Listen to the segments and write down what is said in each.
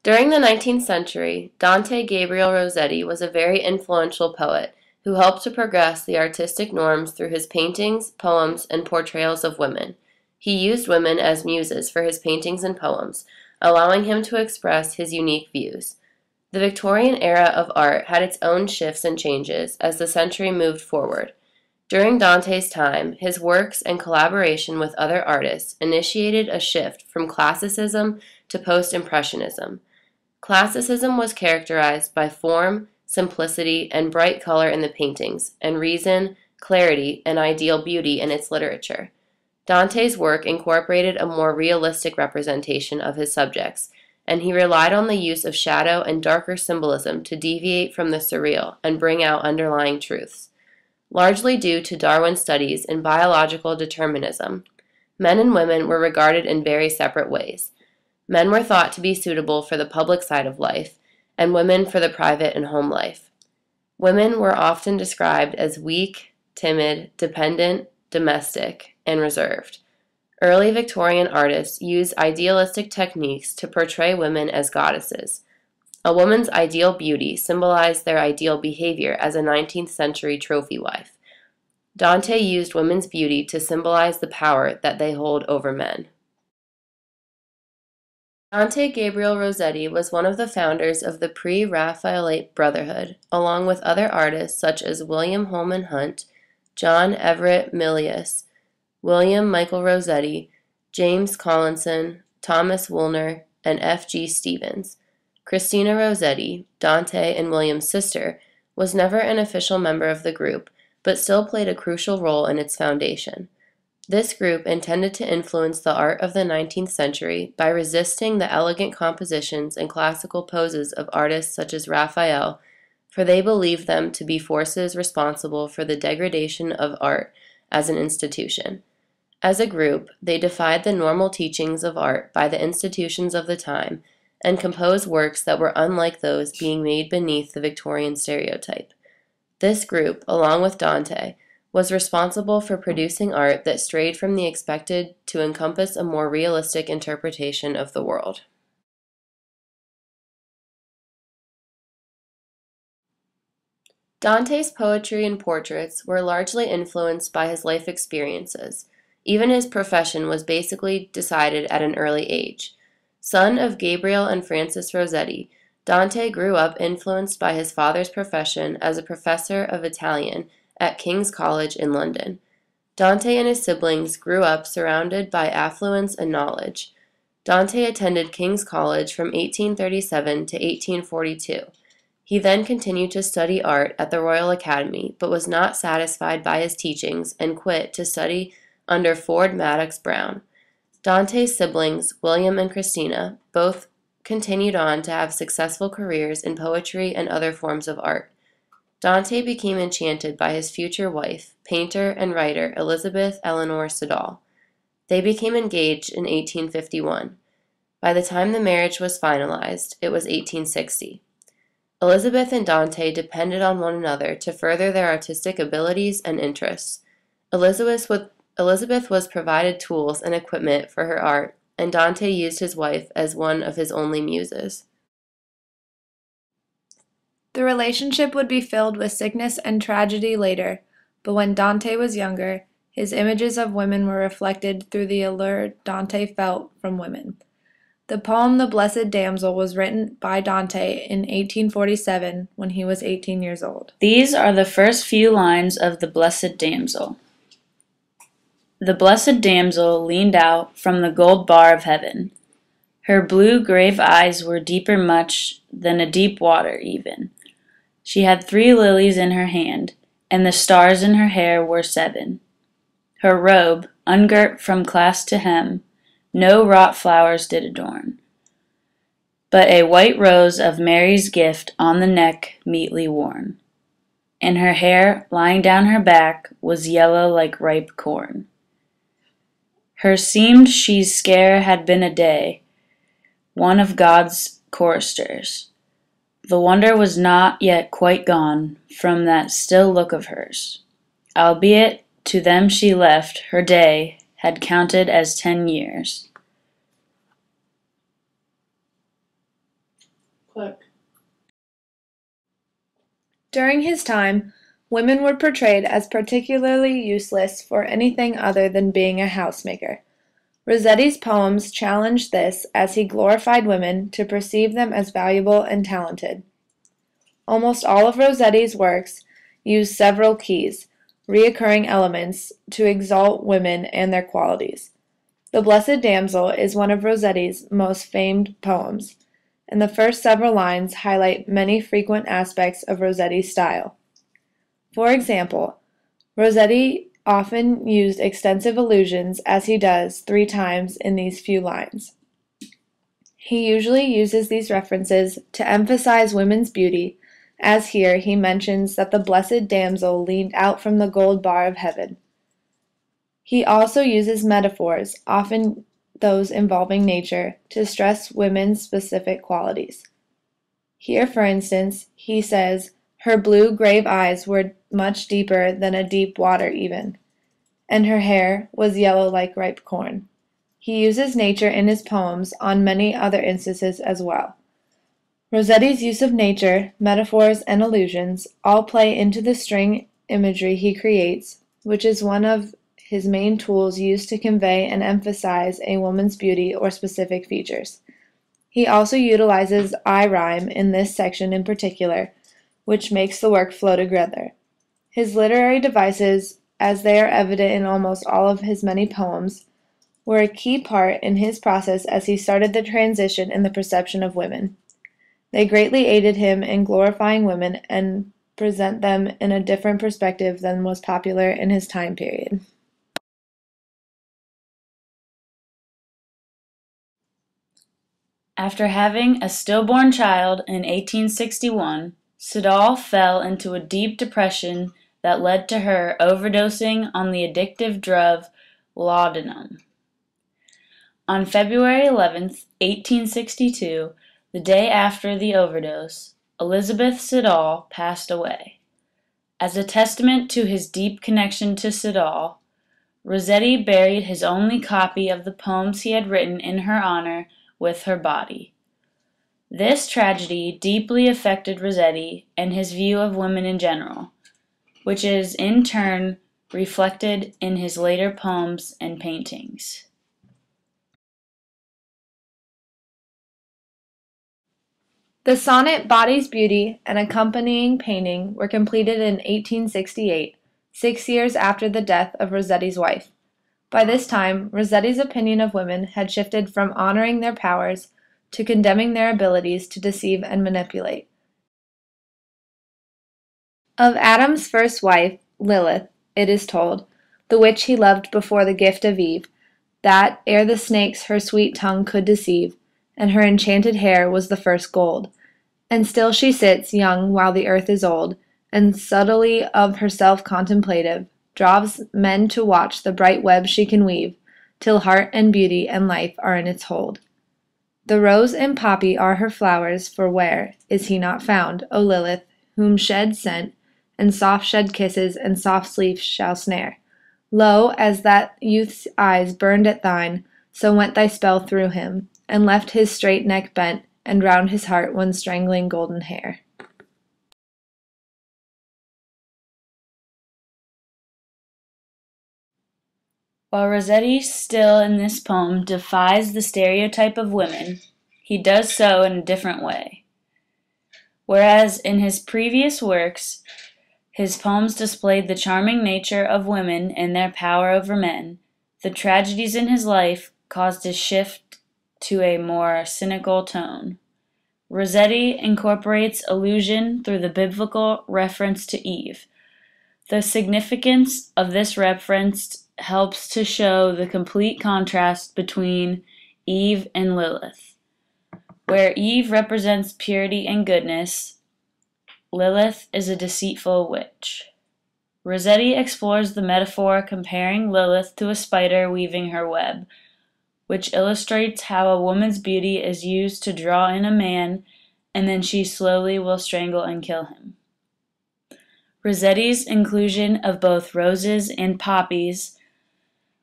During the 19th century, Dante Gabriel Rossetti was a very influential poet who helped to progress the artistic norms through his paintings, poems, and portrayals of women. He used women as muses for his paintings and poems, allowing him to express his unique views. The Victorian era of art had its own shifts and changes as the century moved forward. During Dante's time, his works and collaboration with other artists initiated a shift from classicism to post-impressionism. Classicism was characterized by form, simplicity, and bright color in the paintings, and reason, clarity, and ideal beauty in its literature. Dante's work incorporated a more realistic representation of his subjects, and he relied on the use of shadow and darker symbolism to deviate from the surreal and bring out underlying truths. Largely due to Darwin's studies in biological determinism, men and women were regarded in very separate ways. Men were thought to be suitable for the public side of life, and women for the private and home life. Women were often described as weak, timid, dependent, domestic, and reserved. Early Victorian artists used idealistic techniques to portray women as goddesses. A woman's ideal beauty symbolized their ideal behavior as a 19th century trophy wife. Dante used women's beauty to symbolize the power that they hold over men. Dante Gabriel Rossetti was one of the founders of the Pre-Raphaelite Brotherhood, along with other artists such as William Holman Hunt, John Everett Milius, William Michael Rossetti, James Collinson, Thomas Woolner, and F.G. Stevens. Christina Rossetti, Dante and William's sister, was never an official member of the group, but still played a crucial role in its foundation. This group intended to influence the art of the 19th century by resisting the elegant compositions and classical poses of artists such as Raphael, for they believed them to be forces responsible for the degradation of art as an institution. As a group, they defied the normal teachings of art by the institutions of the time and composed works that were unlike those being made beneath the Victorian stereotype. This group, along with Dante, was responsible for producing art that strayed from the expected to encompass a more realistic interpretation of the world. Dante's poetry and portraits were largely influenced by his life experiences. Even his profession was basically decided at an early age. Son of Gabriel and Frances Rossetti, Dante grew up influenced by his father's profession as a professor of Italian at King's College in London. Dante and his siblings grew up surrounded by affluence and knowledge. Dante attended King's College from 1837 to 1842. He then continued to study art at the Royal Academy, but was not satisfied by his teachings and quit to study under Ford Madox Brown. Dante's siblings, William and Christina, both continued on to have successful careers in poetry and other forms of art. Dante became enchanted by his future wife, painter and writer Elizabeth Eleanor Siddall. They became engaged in 1851. By the time the marriage was finalized, it was 1860. Elizabeth and Dante depended on one another to further their artistic abilities and interests. Elizabeth was provided tools and equipment for her art, and Dante used his wife as one of his only muses. The relationship would be filled with sickness and tragedy later, but when Dante was younger, his images of women were reflected through the allure Dante felt from women. The poem The Blessed Damsel was written by Dante in 1847 when he was 18 years old. These are the first few lines of The Blessed Damsel. The blessed damsel leaned out from the gold bar of heaven. Her blue grave eyes were deeper much than a deep water even. She had 3 lilies in her hand, and the stars in her hair were 7. Her robe, ungirt from clasp to hem, no wrought flowers did adorn, but a white rose of Mary's gift on the neck meetly worn. And her hair, lying down her back, was yellow like ripe corn. Her seemed she scare had been a day, one of God's choristers. The wonder was not yet quite gone from that still look of hers, albeit to them she left her day had counted as 10 years. Quick. During his time, women were portrayed as particularly useless for anything other than being a housemaker. Rossetti's poems challenged this as he glorified women to perceive them as valuable and talented. Almost all of Rossetti's works use several keys, reoccurring elements, to exalt women and their qualities. The Blessed Damsel is one of Rossetti's most famed poems, and the first several lines highlight many frequent aspects of Rossetti's style. For example, Rossetti often used extensive allusions, as he does 3 times in these few lines. He usually uses these references to emphasize women's beauty, as here he mentions that the blessed damsel leaned out from the gold bar of heaven. He also uses metaphors, often those involving nature, to stress women's specific qualities. Here, for instance, he says, "Her blue grave eyes were much deeper than a deep water even, and her hair was yellow like ripe corn." He uses nature in his poems on many other instances as well. Rossetti's use of nature, metaphors, and allusions all play into the string imagery he creates, which is one of his main tools used to convey and emphasize a woman's beauty or specific features. He also utilizes I-rhyme in this section in particular, which makes the work flow together. His literary devices, as they are evident in almost all of his many poems, were a key part in his process as he started the transition in the perception of women. They greatly aided him in glorifying women and present them in a different perspective than was popular in his time period. After having a stillborn child in 1861, Siddall fell into a deep depression that led to her overdosing on the addictive drug laudanum. On February 11, 1862, the day after the overdose, Elizabeth Siddall passed away. As a testament to his deep connection to Siddall, Rossetti buried his only copy of the poems he had written in her honor with her body. This tragedy deeply affected Rossetti and his view of women in general, which is in turn reflected in his later poems and paintings. The sonnet Body's Beauty and accompanying painting were completed in 1868, 6 years after the death of Rossetti's wife. By this time, Rossetti's opinion of women had shifted from honoring their powers to condemning their abilities to deceive and manipulate. Of Adam's first wife, Lilith, it is told, the which he loved before the gift of Eve, that, ere the snakes her sweet tongue could deceive, and her enchanted hair was the first gold. And still she sits young while the earth is old, and subtly of herself contemplative, draws men to watch the bright web she can weave, till heart and beauty and life are in its hold. The rose and poppy are her flowers, for where is he not found, O Lilith, whom shed scent, and soft shed kisses, and soft sleep shall snare? Lo, as that youth's eyes burned at thine, so went thy spell through him, and left his straight neck bent, and round his heart one strangling golden hair. While Rossetti still in this poem defies the stereotype of women, he does so in a different way. Whereas in his previous works, his poems displayed the charming nature of women and their power over men, the tragedies in his life caused a shift to a more cynical tone. Rossetti incorporates allusion through the biblical reference to Eve. The significance of this reference helps to show the complete contrast between Eve and Lilith. Where Eve represents purity and goodness, Lilith is a deceitful witch. Rossetti explores the metaphor comparing Lilith to a spider weaving her web, which illustrates how a woman's beauty is used to draw in a man, and then she slowly will strangle and kill him. Rossetti's inclusion of both roses and poppies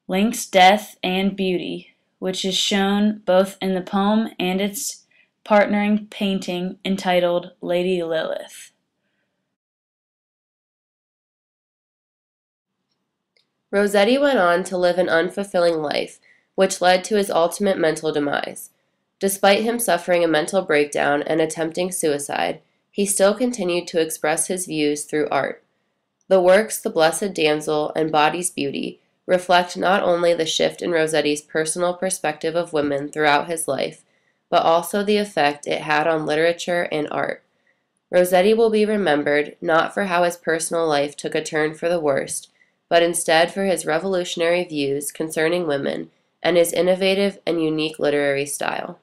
links death and beauty, which is shown both in the poem and its partnering painting entitled Lady Lilith. Rossetti went on to live an unfulfilling life, which led to his ultimate mental demise. Despite him suffering a mental breakdown and attempting suicide, he still continued to express his views through art. The works The Blessed Damsel and Body's Beauty reflect not only the shift in Rossetti's personal perspective of women throughout his life, but also the effect it had on literature and art. Rossetti will be remembered not for how his personal life took a turn for the worst, but instead for his revolutionary views concerning women and his innovative and unique literary style.